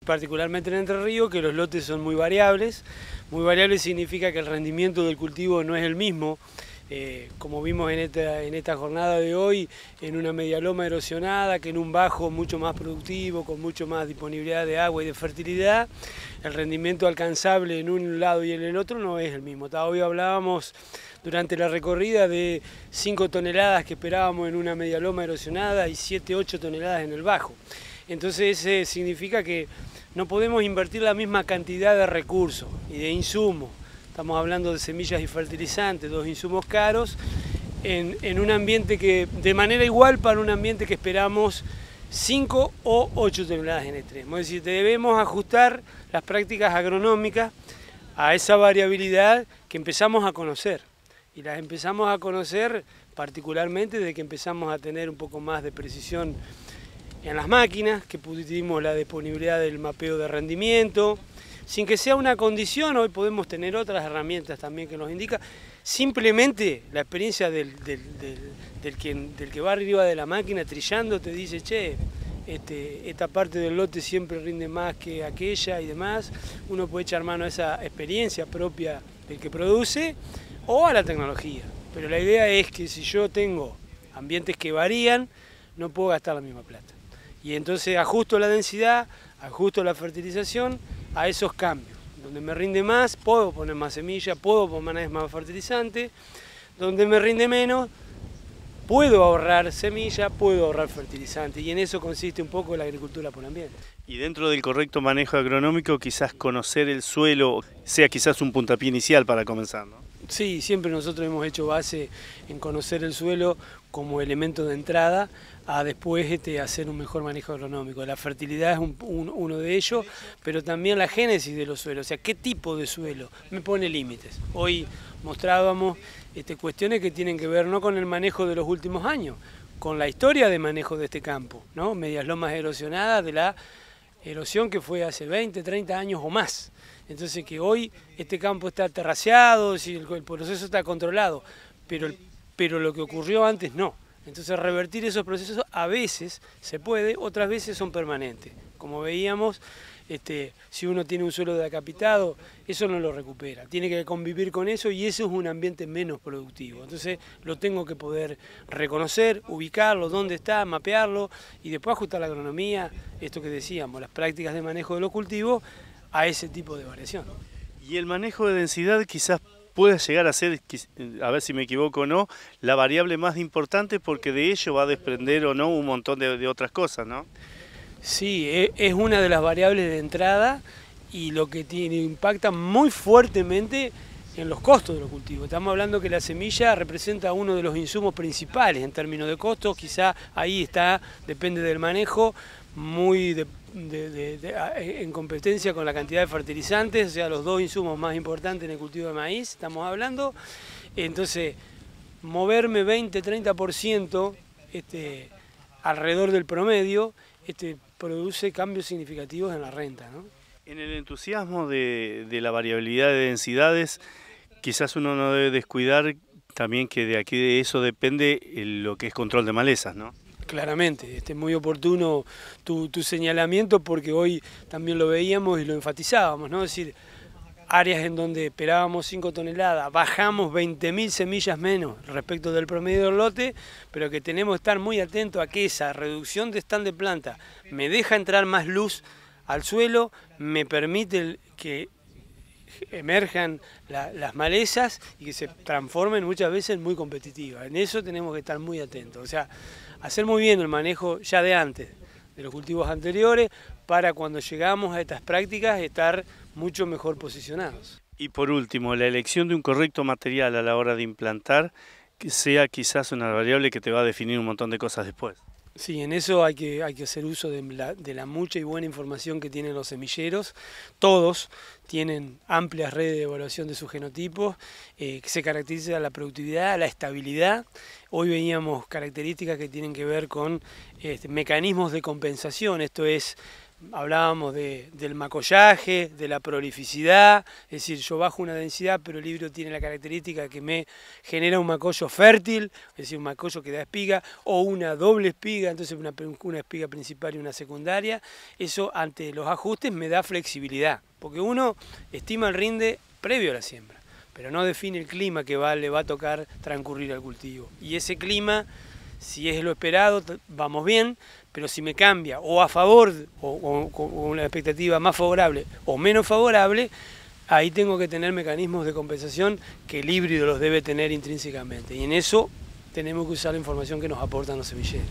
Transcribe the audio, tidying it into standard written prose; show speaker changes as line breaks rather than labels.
particularmente en Entre Ríos, que los lotes son muy variables. Muy variables significa que el rendimiento del cultivo no es el mismo. Como vimos en esta jornada de hoy, en una medialoma erosionada, que en un bajo mucho más productivo, con mucho más disponibilidad de agua y de fertilidad, el rendimiento alcanzable en un lado y en el otro no es el mismo. Hoy hablábamos durante la recorrida de 5 toneladas que esperábamos en una medialoma erosionada y 7, 8 toneladas en el bajo. Entonces significa que no podemos invertir la misma cantidad de recursos y de insumos. Estamos hablando de semillas y fertilizantes, dos insumos caros, en un ambiente que, de manera igual para un ambiente que esperamos 5 o 8 toneladas en extremo. Es decir, debemos ajustar las prácticas agronómicas a esa variabilidad que empezamos a conocer. Y las empezamos a conocer particularmente desde que empezamos a tener un poco más de precisión en las máquinas, que pudimos la disponibilidad del mapeo de rendimiento. Sin que sea una condición, hoy podemos tener otras herramientas también que nos indican. Simplemente la experiencia del que va arriba de la máquina trillando te dice, che, esta parte del lote siempre rinde más que aquella y demás. Uno puede echar mano a esa experiencia propia del que produce o a la tecnología. Pero la idea es que si yo tengo ambientes que varían, no puedo gastar la misma plata. Y entonces ajusto la densidad, ajusto la fertilización a esos cambios. Donde me rinde más, puedo poner más semilla, puedo poner más fertilizante. Donde me rinde menos, puedo ahorrar semilla, puedo ahorrar fertilizante. Y en eso consiste un poco la agricultura por ambiente.
Y dentro del correcto manejo agronómico, quizás conocer el suelo sea quizás un puntapié inicial para comenzar, ¿no?
Sí, siempre nosotros hemos hecho base en conocer el suelo como elemento de entrada a después hacer un mejor manejo agronómico. La fertilidad es uno de ellos, pero también la génesis de los suelos, o sea, qué tipo de suelo me pone límites. Hoy mostrábamos cuestiones que tienen que ver no con el manejo de los últimos años, con la historia de manejo de este campo, ¿no? Medias lomas erosionadas de la erosión que fue hace 20, 30 años o más. Entonces que hoy este campo está terraceado, si el proceso está controlado, pero lo que ocurrió antes no. Entonces revertir esos procesos a veces se puede, otras veces son permanentes. Como veíamos, si uno tiene un suelo decapitado, eso no lo recupera. Tiene que convivir con eso y eso es un ambiente menos productivo. Entonces lo tengo que poder reconocer, ubicarlo, dónde está, mapearlo y después ajustar la agronomía, esto que decíamos, las prácticas de manejo de los cultivos, a ese tipo de variación.
Y el manejo de densidad quizás pueda llegar a ser, a ver si me equivoco o no, la variable más importante porque de ello va a desprender o no un montón de otras cosas, ¿no?
Sí, es una de las variables de entrada y lo que impacta muy fuertemente en los costos de los cultivos. Estamos hablando que la semilla representa uno de los insumos principales en términos de costos, quizá ahí está, depende del manejo, muy en competencia con la cantidad de fertilizantes, o sea, los dos insumos más importantes en el cultivo de maíz, estamos hablando. Entonces, moverme 20-30% alrededor del promedio, produce cambios significativos en la renta, ¿no?
En el entusiasmo de la variabilidad de densidades, quizás uno no debe descuidar también que de aquí de eso depende lo que es control de malezas, ¿no?
Claramente, es muy oportuno tu señalamiento porque hoy también lo veíamos y lo enfatizábamos, ¿no? Es decir, áreas en donde esperábamos 5 toneladas, bajamos 20.000 semillas menos respecto del promedio del lote, pero que tenemos que estar muy atentos a que esa reducción de stand de planta me deja entrar más luz al suelo, me permite que emerjan las malezas y que se transformen muchas veces muy competitivas. En eso tenemos que estar muy atentos, o sea, hacer muy bien el manejo ya de antes, de los cultivos anteriores, para cuando llegamos a estas prácticas estar mucho mejor posicionados.
Y por último, la elección de un correcto material a la hora de implantar, que sea quizás una variable que te va a definir un montón de cosas después.
Sí, en eso hay que hacer uso de la mucha y buena información que tienen los semilleros. Todos tienen amplias redes de evaluación de sus genotipos, que se caracteriza la productividad, la estabilidad. Hoy veíamos características que tienen que ver con mecanismos de compensación, esto es Hablábamos del macollaje, de la prolificidad, es decir, yo bajo una densidad, pero el híbrido tiene la característica que me genera un macollo fértil, es decir, un macollo que da espiga, o una doble espiga, entonces una espiga principal y una secundaria. Eso ante los ajustes me da flexibilidad, porque uno estima el rinde previo a la siembra, pero no define el clima que le va a tocar transcurrir al cultivo. Y ese clima, si es lo esperado, vamos bien, pero si me cambia o a favor o con una expectativa más favorable o menos favorable, ahí tengo que tener mecanismos de compensación que el híbrido los debe tener intrínsecamente. Y en eso tenemos que usar la información que nos aportan los semilleros.